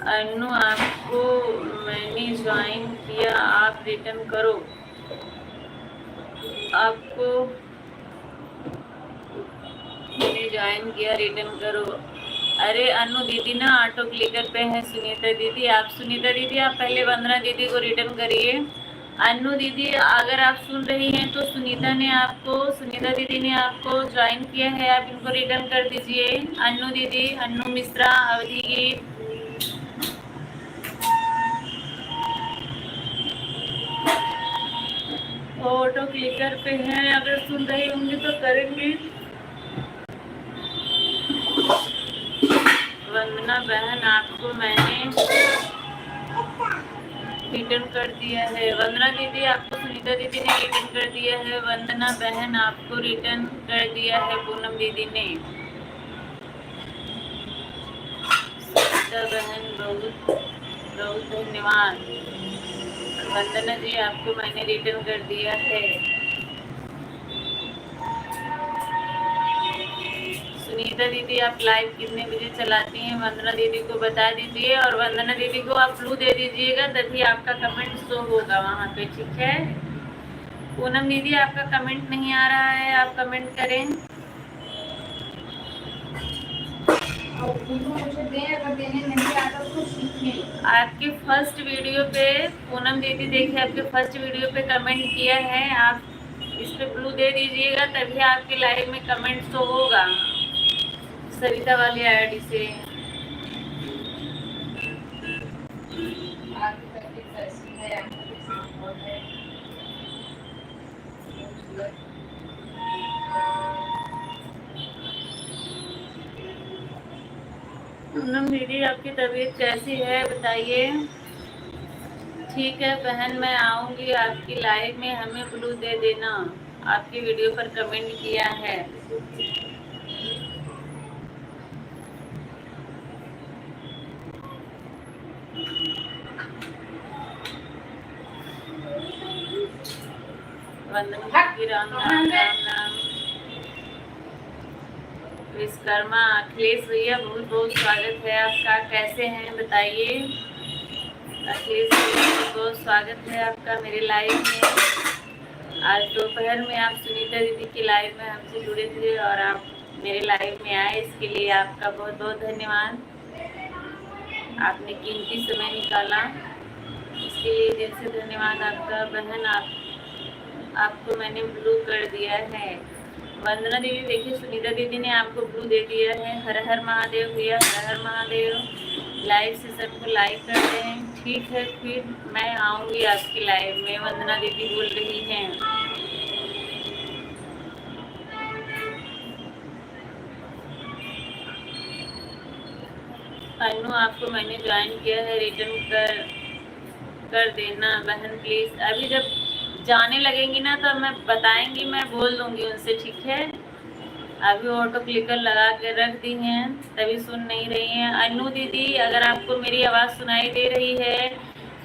अनु, आपको मैंने ज्वाइन किया, आप रिटर्न करो। आपको मिल ज्वाइन किया, रिटर्न करो। अरे अनु दीदी ना ऑटो क्लिकर पे है। सुनीता दीदी आप पहले वंदना दीदी को रिटर्न करिए। अनु दीदी अगर आप सुन रही हैं तो सुनीता दीदी ने आपको ज्वाइन किया है, आप इनको रिटर्न कर दीजिए। अनु दीदी, अनु मिश्रा, अवधि, ऑटो क्लिकर पे हैं, अगर सुन रही होंगी तो करेंगे। वंदना बहन आपको मैंने रिटर्न कर दिया है। वंदना दीदी आपको सुनीता दीदी ने रिटर्न कर दिया है। वंदना बहन आपको रिटर्न कर दिया है पूनम दीदी ने। सुनीता बहन बहुत बहुत धन्यवाद। वंदना जी आपको मैंने रिटर्न कर दिया है। सुनीता दीदी आप लाइव कितने बजे चलाती हैं वंदना दीदी को बता दीजिए, और वंदना दीदी को आप ब्लू दे दीजिएगा, तभी आपका कमेंट शो होगा वहाँ पे, ठीक है। पूनम दीदी आपका कमेंट नहीं आ रहा है, आप कमेंट करें। आपके फर्स्ट वीडियो पे पूनम दीदी देखिए, आपके फर्स्ट वीडियो पे कमेंट किया है, आप इस पे ब्लू दे दीजिएगा, तभी आपके लाइव में कमेंट शो होगा सरिता वाली आईडी से। पूनम दीदी आपकी तबीयत कैसी है बताइए। ठीक है बहन, मैं आऊंगी आपकी लाइव में, हमें ब्लू दे देना। आपकी वीडियो पर कमेंट किया है। वंदना की राम राम राम राम। विश्वकर्मा अखिलेश भैया बहुत बहुत स्वागत है आपका, कैसे हैं बताइए। अखिलेश भैया बहुत बहुत स्वागत है आपका मेरे लाइव में। आज दोपहर में आप सुनीता दीदी की लाइव में हमसे जुड़े थे और आप मेरे लाइव में आए, इसके लिए आपका बहुत बहुत धन्यवाद। आपने कीमती समय निकाला, इसके लिए दिल से धन्यवाद आपका। बहन आपको मैंने ब्लू कर दिया है। वंदना दीदी देखिए, सुनीता दीदी ने आपको ब्लू दे दिया है। हर हर महादेव भैया, हर हर महादेव। लाइव सेशन को लाइक कर दें। ठीक है, फिर मैं आऊँगी आपकी लाइव में, वंदना दीदी बोल रही हैं। अनु आपको मैंने ज्वाइन किया है, रिटर्न कर देना बहन प्लीज़। अभी जब जाने लगेंगी ना तो मैं बताएंगी, मैं बोल दूंगी उनसे, ठीक है। अभी ऑटो क्लिकर लगा के रख दी हैं, तभी सुन नहीं रही हैं। अनु दीदी अगर आपको मेरी आवाज़ सुनाई दे रही है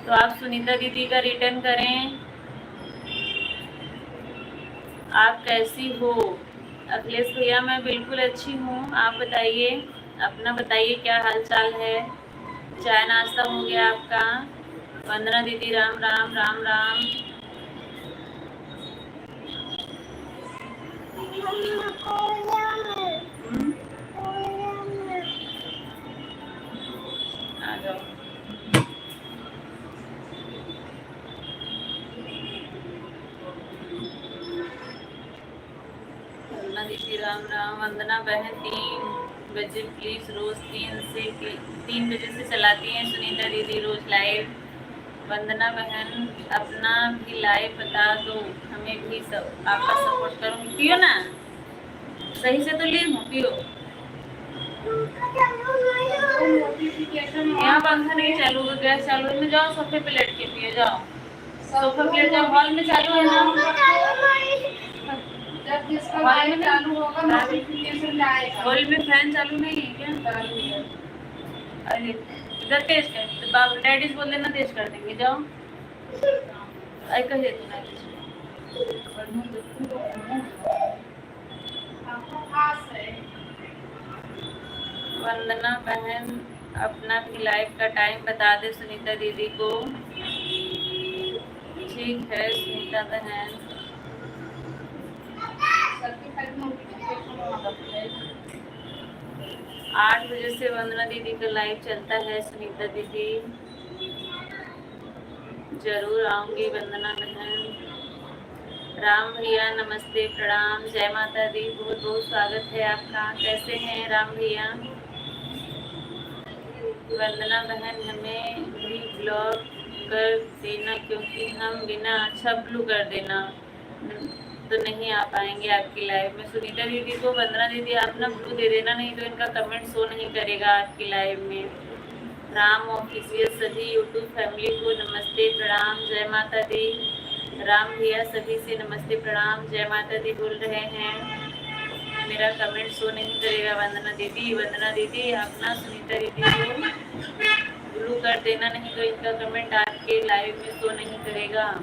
तो आप सुनीता दीदी का रिटर्न करें। आप कैसी हो? अखिलेश भैया मैं बिल्कुल अच्छी हूँ, आप बताइए, अपना बताइए क्या हाल चाल है। चाय नाश्ता हो गया आपका? वंदना दीदी राम राम राम राम। आ जाओ। वंदना दीदी राम राम। वंदना बहन 3 बजे प्लीज़, रोज़ 3 बजे से चलाती हैं सुनीता दीदी रोज़ लाइव। वंदना बहन अपना भी लाइव बता दो, हमें भी सब आपका सपोर्ट करूँगी। पियो ना, सही से तो ली हूँ, पियो। यहाँ पंखा नहीं चालू है, गैस चालू है। में जाओ सोफे पे लेट के पिए, जाओ सोफे पे लेट जाओ। हॉल में चालू है ना, जब जिसका लाइट चालू होगा नोटिफिकेशन आएगा। हॉल में फैन चालू नहीं है क्या? अरे इधर तेज कर, बाबू डैडी बोल देना तेज कर देंगे, जाओ। आई कहे तो ना वंदना बहन अपना भी लाइव का टाइम बता दे सुनीता दीदी को। ठीक है सुनीता बहन। 8 बजे से वंदना दीदी का लाइव चलता है। सुनीता दीदी जरूर आऊंगी। वंदना बहन, राम भैया नमस्ते प्रणाम, जय माता दी, बहुत बहुत स्वागत है आपका। कैसे हैं राम भैया? वंदना बहन, हमें भी ब्लॉक कर देना, क्योंकि हम बिना अच्छा ब्लू कर देना तो नहीं आ पाएंगे आपकी लाइव में। सुनीता दीदी को वंदना दीदी आप ना ब्लू दे देना, नहीं तो इनका कमेंट शो नहीं करेगा आपकी लाइव में। राम ऑफिशियल सभी यूट्यूब फैमिली को नमस्ते प्रणाम, जय माता दी। राम भैया सभी से नमस्ते प्रणाम, जय माता दी बोल रहे हैं। मेरा कमेंट शो नहीं करेगा वंदना दीदी। वंदना दीदी आप ना सुनीता दीदी को ब्लू कर देना, नहीं तो इनका कमेंट आपके लाइव में शो नहीं करेगा।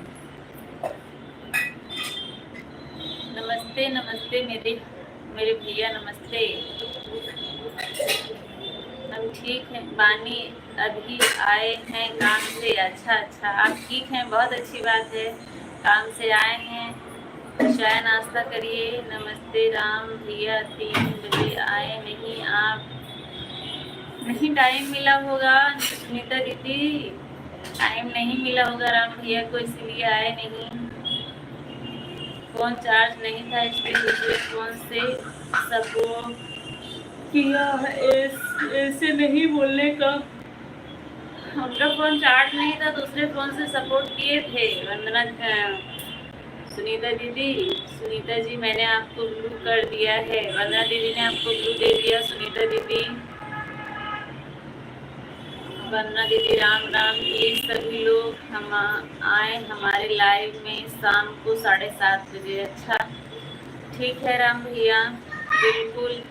नमस्ते नमस्ते मेरे भैया नमस्ते। हम ठीक हैं बानी, अभी आए हैं काम से। अच्छा अच्छा, आप ठीक हैं, बहुत अच्छी बात है। काम से आए हैं, चाय नाश्ता करिए। नमस्ते राम भैया, 3 बजे आए नहीं आप? नहीं टाइम मिला होगा सुनीता दीदी, टाइम नहीं मिला होगा राम भैया को, इसलिए आए नहीं। फोन चार्ज नहीं था, इसलिए दूसरे फोन से सपोर्ट किया। ऐसे नहीं बोलने का। आपका फोन चार्ज नहीं था, दूसरे फोन से सपोर्ट किए थे। वंदना सुनीता दीदी, सुनीता जी मैंने आपको ब्लू कर दिया है। वंदना दीदी ने आपको ब्लू दे दिया। सुनीता दीदी, वंदना दीदी राम राम। प्लीज सभी लोग हम आए हमारे लाइव में शाम को 7:30 बजे। अच्छा ठीक है राम भैया, बिल्कुल।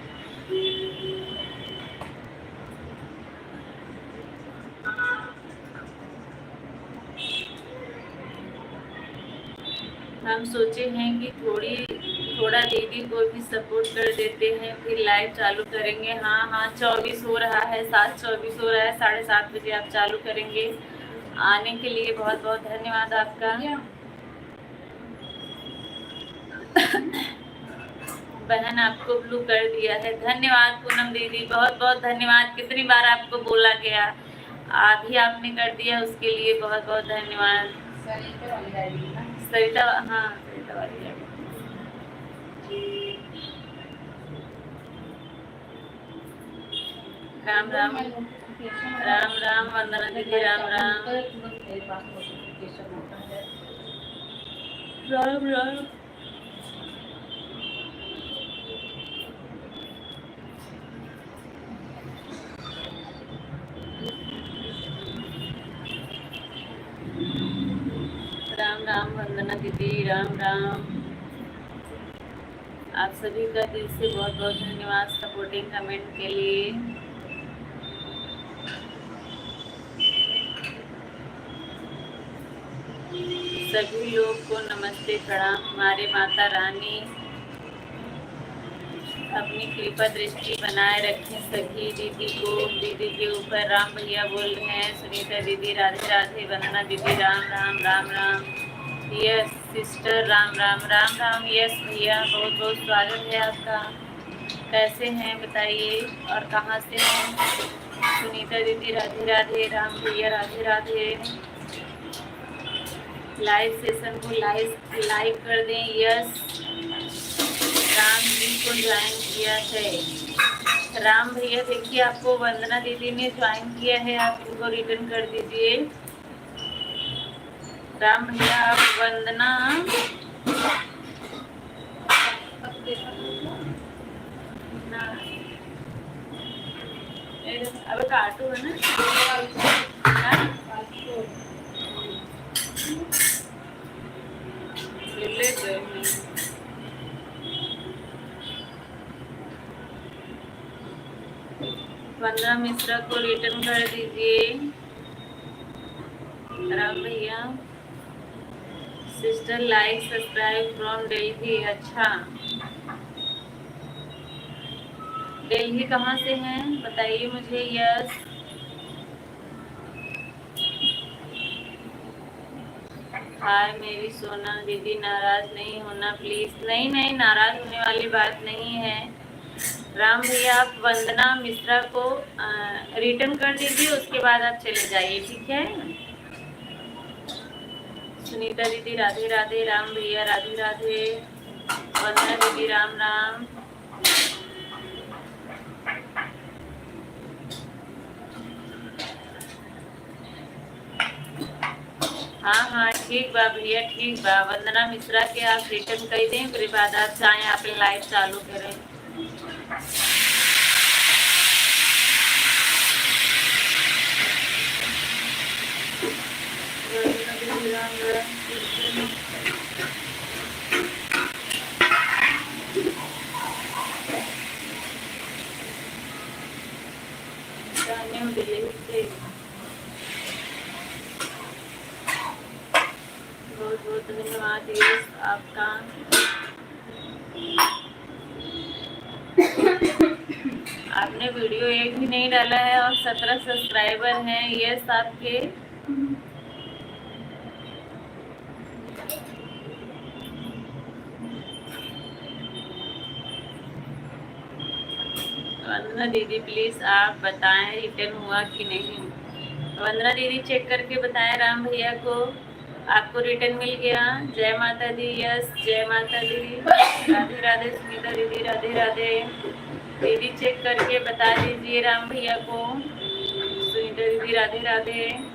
हम सोचे हैं कि थोड़ा दीदी को भी सपोर्ट कर देते हैं, फिर लाइव चालू करेंगे। हाँ हाँ, 24 हो रहा है, 7:24 हो रहा है, 7:30 बजे आप चालू करेंगे। आने के लिए बहुत बहुत धन्यवाद आपका। बहन आपको ब्लू कर दिया है, धन्यवाद पूनम दीदी, बहुत बहुत धन्यवाद। कितनी बार आपको बोला गया, अभी आपने कर दिया, उसके लिए बहुत बहुत धन्यवाद। सरिता, हाँ सरिता वाली राम राम। राम राम वंदना दीदी, राम राम। राम राम। राम राम वंदना दीदी, राम राम। आप सभी का दिल से बहुत बहुत धन्यवाद सपोर्टिंग कमेंट के लिए। सभी लोग को नमस्ते प्रणाम। हमारे माता रानी अपनी कृपा दृष्टि बनाए रखें सभी दीदी के ऊपर। राम भैया बोल रहे हैं। सुनीता दीदी राधे राधे। वंदना दीदी Ram Ram, Ram Ram. Yes sister, Ram Ram, Ram Ram. Yes भैया, बहुत बहुत स्वागत है आपका। कैसे हैं बताइए, और कहाँ से हैं? सुनीता दीदी राधे राधे, राम भैया राधे राधे। लाइव सेशन को लाइक कर दें। यस, राम जी को ज्वाइन किया है। राम भैया देखिए, आपको वंदना दीदी ने ज्वाइन किया है, आप इनको रिटर्न कर दीजिए। राम भैया आप वंदना अब काटो है ना, ले वंदना मिश्रा को रिटर्न कर दीजिए राम भैया। Sister like subscribe from Delhi. अच्छा, दिल्ली कहाँ से हैं बताइए मुझे। यस, हाय मेरी सोना दीदी, नाराज नहीं होना प्लीज। नहीं नहीं, नाराज होने वाली बात नहीं है। राम भैया आप वंदना मिश्रा को रिटर्न कर दीजिए, उसके बाद आप चले जाइए, ठीक है। सुनीता दीदी राधे राधे, राम भैया राधे राधे, वंदना दीदी राम राम। हाँ हाँ ठीक बा भैया, ठीक बा। वंदना मिश्रा के आप रिटर्न कर दें, फिर बाद आप चाहें आप लाइव चालू करें। बहुत बहुत धन्यवाद आपका। आपने वीडियो एक भी नहीं डाला है और 17 सब्सक्राइबर हैं, यस आपके। वंदना दीदी प्लीज आप बताएं रिटर्न हुआ कि नहीं। वंदना दीदी चेक करके बताएं राम भैया को आपको रिटर्न मिल गया। जय माता दी, यस जय माता दी, राधे राधे सुनीता दीदी राधे राधे। दीदी चेक करके बता दीजिए राम भैया को। सुनीता दीदी राधे राधे।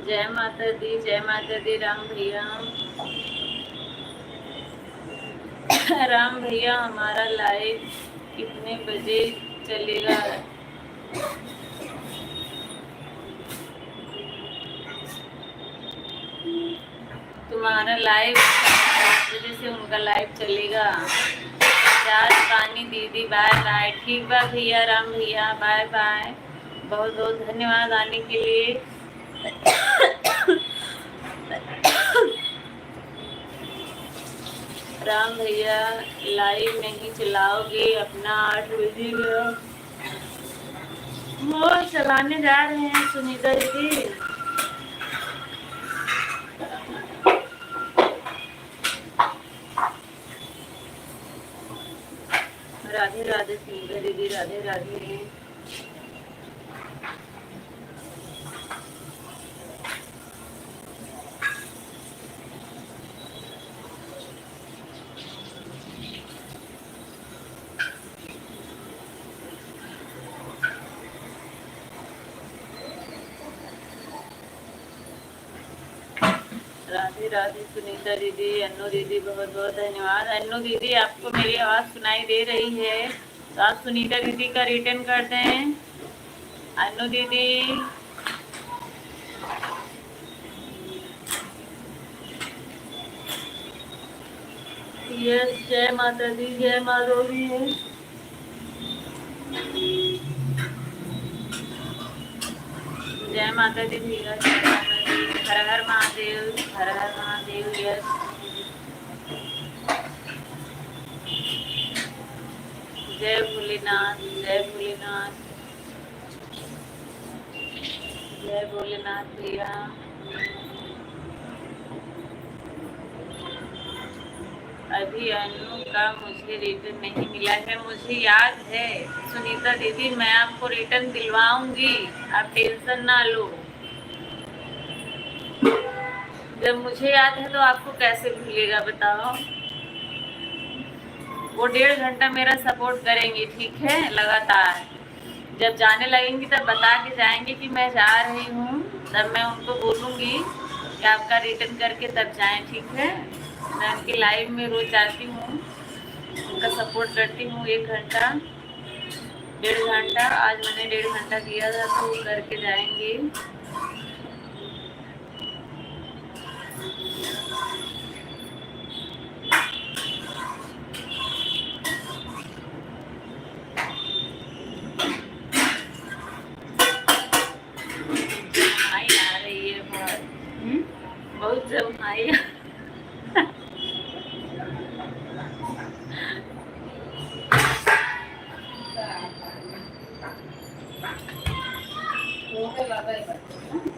जय माता दी राम भैया। राम भैया हमारा लाइव कितने बजे चलेगा? तुम्हारा लाइव 7 बजे से उनका लाइव चलेगा। चार पानी दीदी बाय बाय। ठीक बा भैया, राम भैया बाय बाय। बहुत बहुत धन्यवाद आने के लिए। राम भैया लाइव नहीं चलाओगे अपना 8 बजे का? वो चलाने जा रहे हैं सुनीता दीदी। राधे राधे सुनीता दीदी राधे राधे। राधे राधे सुनीता दीदी, अन्नू दीदी बहुत बहुत धन्यवाद। अन्नू दीदी आपको मेरी आवाज़ सुनाई दे रही है तो आप सुनीता दीदी का रिटर्न कर दें। अन्नू दीदी यस जय माता दी, जय माँ गौरी है। जय माता दी भैया, जय माता दी। हर हर महादेव, हर हर महादेव। यस जय भोलेनाथ, जय भोलेनाथ, जय भोलेनाथ भैया। अभी अनु का मुझे रिटर्न नहीं मिला है, मुझे याद है सुनीता दीदी, मैं आपको रिटर्न दिलवाऊंगी, आप टेंशन ना लो। जब मुझे याद है तो आपको कैसे भूलेगा बताओ। वो 1.5 घंटा मेरा सपोर्ट करेंगी, ठीक है, लगातार। जब जाने लगेंगी तब बता के जाएंगे कि मैं जा रही हूँ, तब मैं उनको बोलूँगी कि आपका रिटर्न करके तब जाएं, ठीक है। मैं उनकी लाइव में रोज जाती हूँ, उनका सपोर्ट करती हूँ। 1 घंटा 1.5 घंटा, आज मैंने 1.5 घंटा किया था तो वो करके जाएंगे। जम्हाई आ रही है बहुत जम्हाई। लगे बच्चे